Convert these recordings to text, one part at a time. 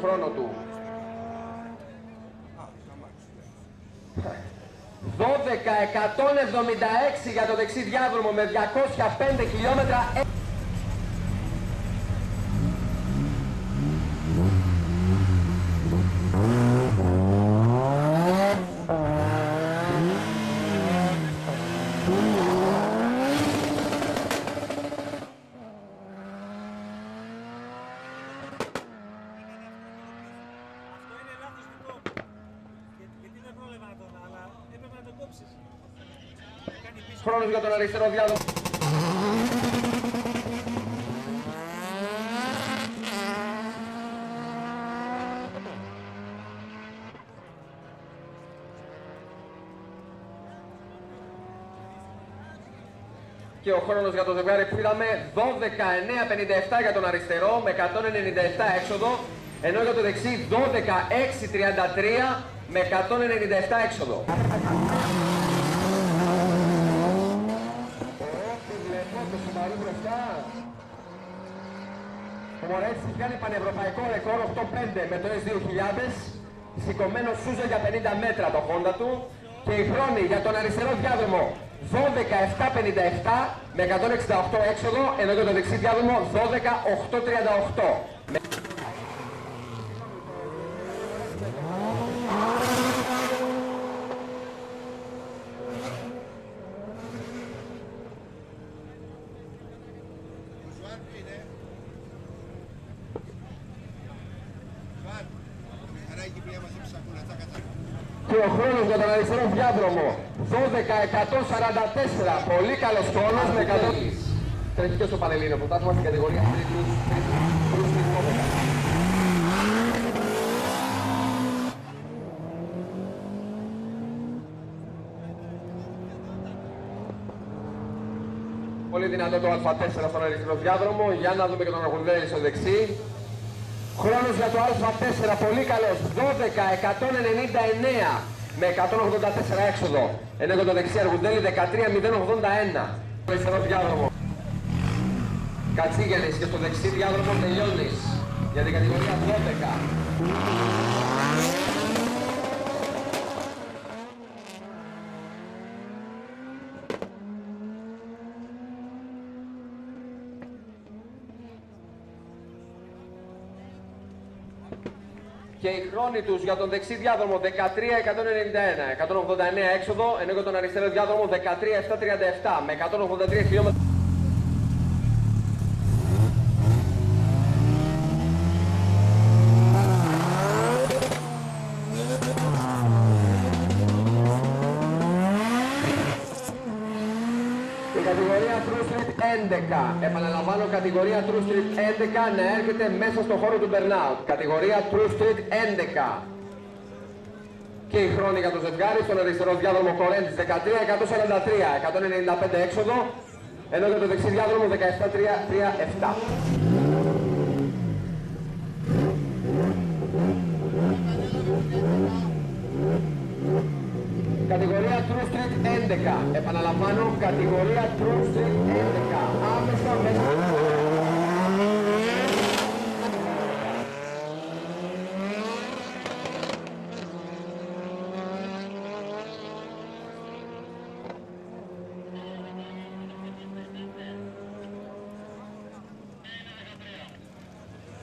χρόνο του. 12.176 για το δεξί διάδρομο με 205 χιλιόμετρα. Χρόνος για τον αριστερό διάδρομο. Και ο χρόνος για το ζευγάρι που είδαμε 12.957 για τον αριστερό με 197 έξοδο, ενώ για το δεξί 12.633 με 197 έξοδο. Ο Μορέτης κάνει πανευρωπαϊκό ρεκόρ 8.5 με το S2000, σηκωμένο Σούζο για 50 μέτρα το Honda του, και οι χρόνοι για τον αριστερό διάδρομο 12.757 με 168 έξοδο, ενώ για το δεξί διάδρομο 12.838. Και ο χρόνος για τον αριστερό διάδρομο 12.144, πολύ καλός χρόνος με 100. Τρέχει και στο Πανελλήνιο πρωτάθλημα στην κατηγορία 3+. Πολύ δυνατό το Α4 στον αριστερό διάδρομο. Για να δούμε και τον Αργουρδέλη στο δεξί. Χρόνος για το Α4 πολύ καλός 12.199 με 184 έξοδο, ενώ για το δεξί Αργουρδέλη 13.081. Αριστερό διάδρομο Κατσίγενης και στο δεξί διάδρομο Τελειώνης για την κατηγορία 12. Και οι χρόνοι τους για τον δεξί διάδρομο 13.191, 189 έξοδο, ενώ για τον αριστερό διάδρομο 13.737 με 183 χιλιόμετρα. Κατηγορία True Street 11. Επαναλαμβάνω, κατηγορία True Street 11 να έρχεται μέσα στο χώρο του burnout. Κατηγορία True Street 11. Και οι χρόνοι για το ζευγάρι στον αριστερό διάδρομο Κορέντης 13.143, 195 έξοδο, ενώ για το δεξί διάδρομο 17.337. Κατηγορία True Street 11. Επαναλαμβάνω, κατηγορία True Street 11. Άμεσα μέσα.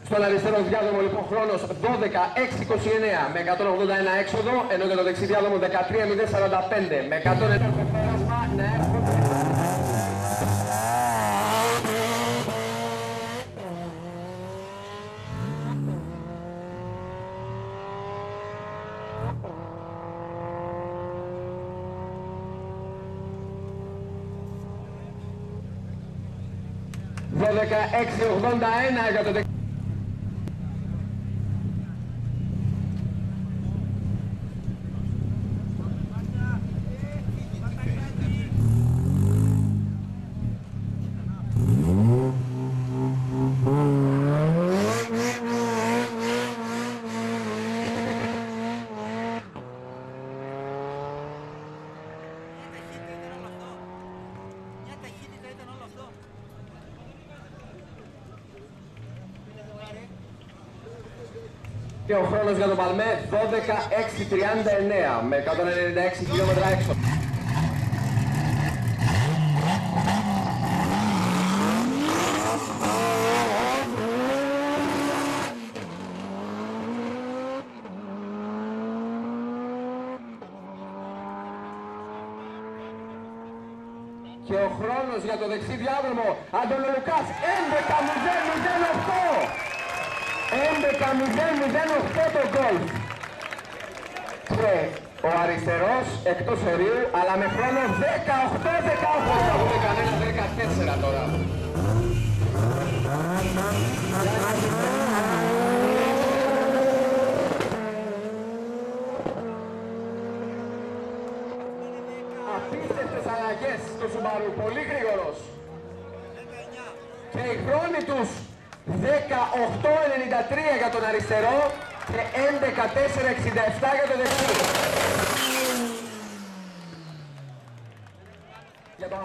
Στον αριστερό διάδρομο λοιπόν χρόνος 12.629 με 181 έξοδο, ενώ για το δεξί διάδρομο 13.045 με 190 πέρασμα να έρχονται. για το δεξί. Και ο χρόνος για τον Παλμέ 12:6:39 με 196 χιλιόμετρα έξω. Και ο χρόνος για το δεξί διάδρομο, Αντωνολουκάς 11:008. 11:008 το γκολ. Και ο αριστερός εκτός ορίου, αλλά με χρόνο 18-18. Θα δούμε κανένα 14 τώρα. Απίστευτες αλλαγές στο Σουμπαρού, πολύ γρήγορος. Και οι χρόνοι τους 18:93 για τον αριστερό και 11:4:67 για τον δεξί. Για το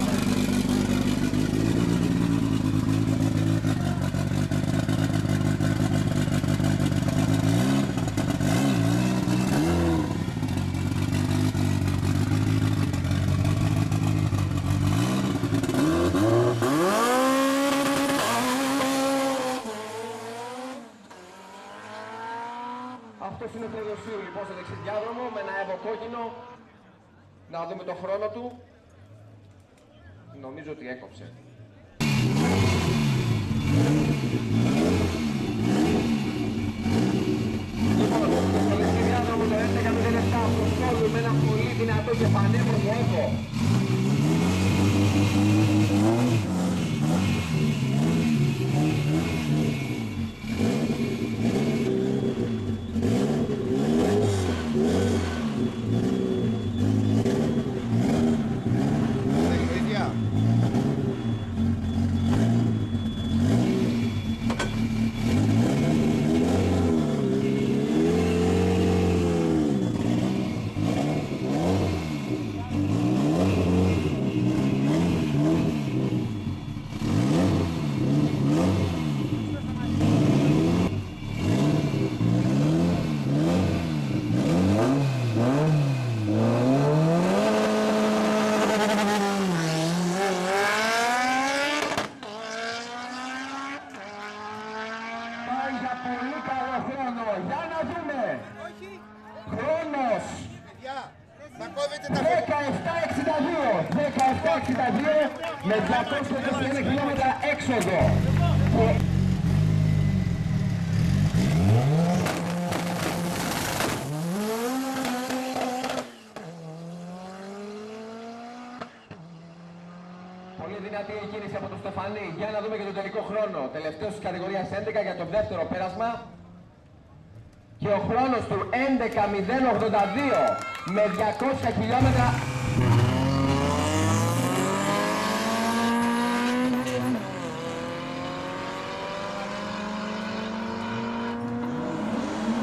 αυτός είναι ο Θεοδοσίου λοιπόν στο δεξί διάδρομο με ένα εύω κόκκινο. Να δούμε το χρόνο του. Νομίζω ότι έκοψε. Λοιπόν, στο δεξί διάδρομο το 11:07 Αποστόλου με ένα πολύ δυνατό και πανέμορφο εύω. Πολύ καλό χρόνο. Για να δούμε. Χρόνος. 17:62. 17:62 με 221 χιλιόμετρα έξοδο. Πολύ δυνατή η κίνηση από τον Στεφανή. Για να δούμε και τον τελικό χρόνο. Τελευταίος της κατηγορίας 11 για το δεύτερο πέρασμα. Και ο χρόνος του 11:082 με 200 χιλιόμετρα.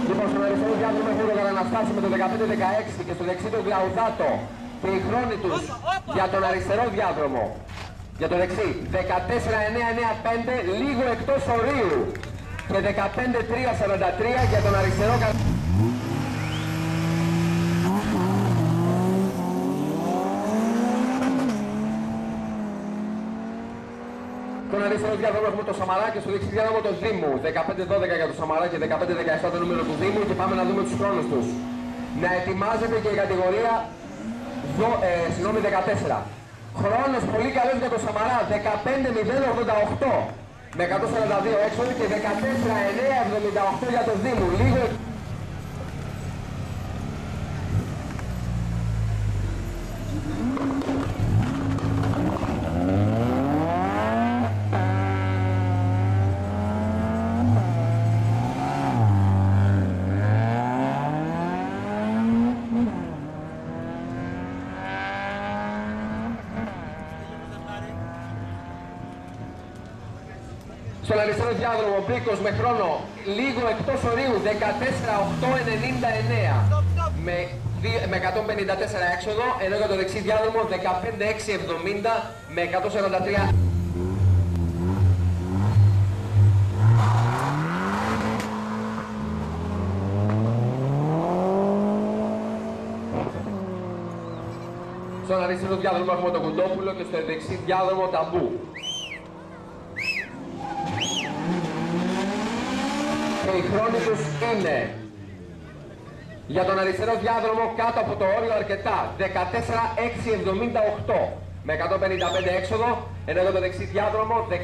Λοιπόν, στον αριστερό διάδρομο έχουμε τον Αναστάση με το 15-16 και στο δεξί τον Γλαουδάτο. Και οι χρόνοι τους για τον αριστερό διάδρομο. Για το δεξί, 14:995, λίγο εκτός ορίου. Και 15:343 για τον αριστερό. Τον αριστερό διάδρομο έχουμε το Σαμαρά και στο δεξί διάδρομο το Δήμου. 15-12 για το Σαμαρά και 15-17 το νούμερο του Δήμου. Και πάμε να δούμε τους χρόνους τους. Να ετοιμάζεται και η κατηγορία 14. Χρόνος πολύ καλός για το Σαμαρά, 15:088 με 142 έξοδο και 14:978 για το Δήμου. Λίγο... Στον αριστερό διάδρομο Μπρίκος με χρόνο λίγο εκτός ορίου 14:899 με 154 έξοδο, ενώ για το δεξί διάδρομο 15:670 με 143. αριστερό διάδρομο έχουμε τον Κουντόπουλο και στο δεξί διάδρομο Ταμπού. Και οι χρόνοι τους είναι για τον αριστερό διάδρομο κάτω από το όριο αρκετά 14.678 με 155 έξοδο, ενώ για το δεξί διάδρομο 17.304.